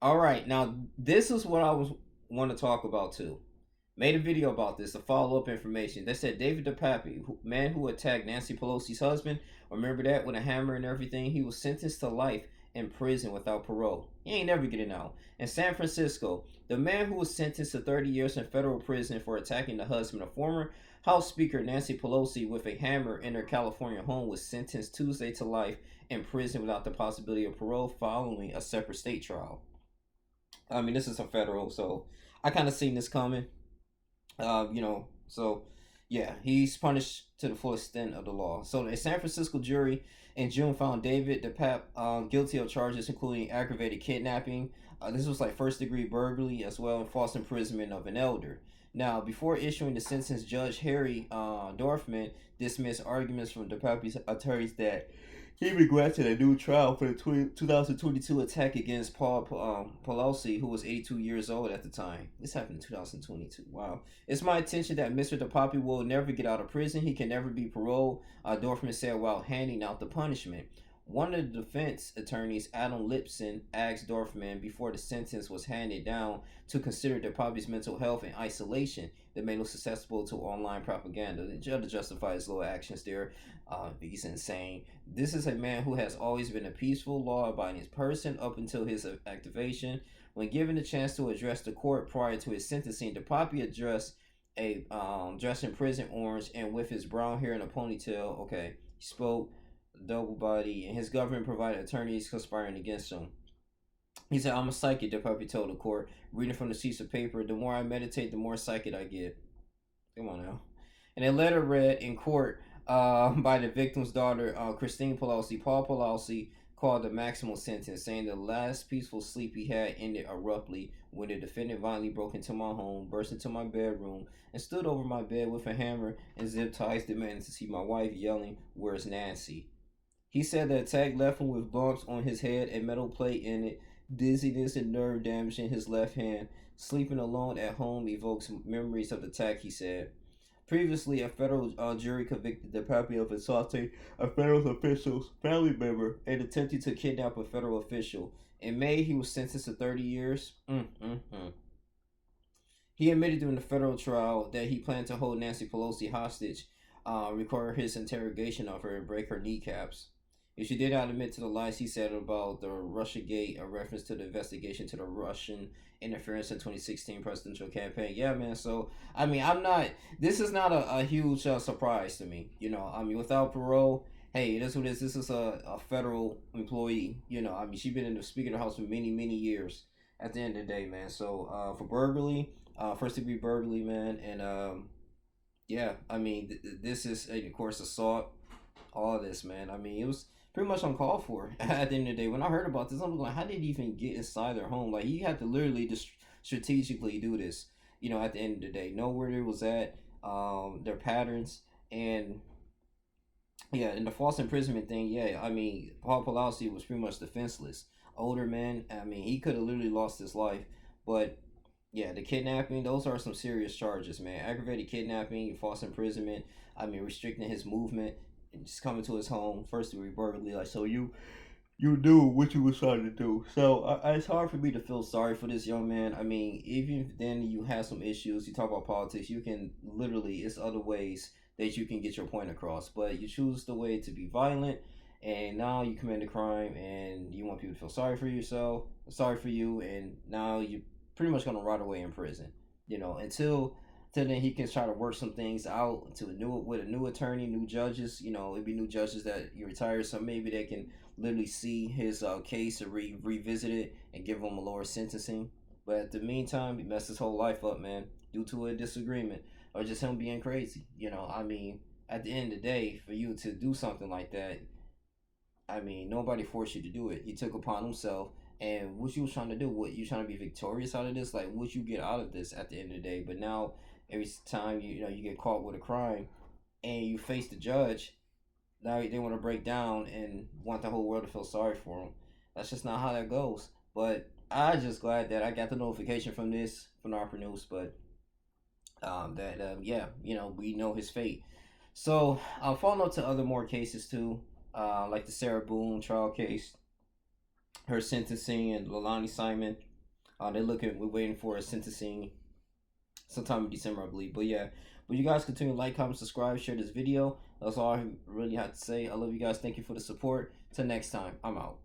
All right, now this is what I was want to talk about too. Made a video about this, the follow up information. They said David Depape, man who attacked Nancy Pelosi's husband, remember that with a hammer and everything, he was sentenced to life in prison without parole. He ain't never getting out. In San Francisco, the man who was sentenced to 30 years in federal prison for attacking the husband of former House Speaker Nancy Pelosi with a hammer in her California home was sentenced Tuesday to life in prison without the possibility of parole following a separate state trial. I mean, this is a federal, so I kind of seen this coming. So yeah, he's punished to the full extent of the law. So a San Francisco jury in June found David DePape guilty of charges including aggravated kidnapping. This was like first degree burglary as well and false imprisonment of an elder. Now, before issuing the sentence, Judge Harry Dorfman dismissed arguments from DePape's attorneys that he requested a new trial for the 2022 attack against Paul Pelosi, who was 82 years old at the time. This happened in 2022. Wow. It's my intention that Mr. DePape will never get out of prison. He can never be paroled, Dorfman said while handing out the punishment. One of the defense attorneys, Adam Lipson, asked Dorfman before the sentence was handed down to consider DePape's mental health and isolation that made him susceptible to online propaganda. The judge justified his low actions there. He's insane. This is a man who has always been a peaceful, law-abiding person up until his activation. When given the chance to address the court prior to his sentencing, DePape addressed dressed in prison orange and with his brown hair and a ponytail. Okay, he spoke double body, and his government provided attorneys conspiring against him. He said, "I'm a psychic," DePape told the court, reading from the sheets of paper. "The more I meditate, the more psychic I get." Come on now. And a letter read in court by the victim's daughter, Christine Pelosi, Paul Pelosi called the maximum sentence, saying the last peaceful sleep he had ended abruptly when the defendant violently broke into my home, burst into my bedroom, and stood over my bed with a hammer and zip ties, demanding to see my wife, yelling, "Where's Nancy?" He said the attack left him with bumps on his head, a metal plate in it, dizziness and nerve damage in his left hand. Sleeping alone at home evokes memories of the attack, he said. Previously, a federal jury convicted DePape of assaulting a federal official's family member and attempting to kidnap a federal official. In May, he was sentenced to 30 years. He admitted during the federal trial that he planned to hold Nancy Pelosi hostage, record his interrogation of her, and break her kneecaps. If she did not admit to the lies he said about the Russiagate, a reference to the investigation to the Russian interference in 2016 presidential campaign. Yeah, man. So, I mean, this is not a huge surprise to me. I mean, without parole, hey, this is what it is. This is a federal employee. I mean, she's been in the Speaker of the House for many, many years at the end of the day, man. So, for burglary, first degree burglary, man. And, yeah, I mean, this is, of course, assault, all of this, man. I mean, it was pretty much uncalled for at the end of the day. When I heard about this, I'm like, how did he even get inside their home? Like, he had to literally just strategically do this, at the end of the day. Know where it was at, their patterns, and yeah, and the false imprisonment thing, yeah, I mean, Paul Pelosi was pretty much defenseless. Older man, I mean, he could have literally lost his life, but yeah, the kidnapping, those are some serious charges, man. Aggravated kidnapping, false imprisonment, I mean, restricting his movement, and just coming to his home, first degree burglary. Like, so you do what you was trying to do. So it's hard for me to feel sorry for this young man. I mean, even if then you have some issues, you talk about politics, you can literally, it's other ways that you can get your point across. But you choose the way to be violent, and now you commit a crime, and you want people to feel sorry for you, and now you pretty much gonna rot away in prison. Until then he can try to work some things out to with a new attorney, new judges. It'd be new judges that you retire, so maybe they can literally see his case or revisit it and give him a lower sentencing. But at the meantime, he messed his whole life up, man, due to a disagreement or just him being crazy. I mean, at the end of the day, for you to do something like that, I mean, nobody forced you to do it. You took upon himself. And what you was trying to do, what you trying to be victorious out of this, like what you get out of this at the end of the day. But now every time you get caught with a crime and you face the judge, now they want to break down and want the whole world to feel sorry for them. That's just not how that goes. But I just glad that I got the notification from this from Harper News. But yeah, we know his fate. So following up to other more cases too, like the Sarah Boone trial case, her sentencing, and Lalani Simon. We're waiting for a sentencing sometime in December, I believe. But yeah, but you guys continue to like, comment, subscribe, share this video. That's all I really have to say. I love you guys. Thank you for the support. Till next time, I'm out.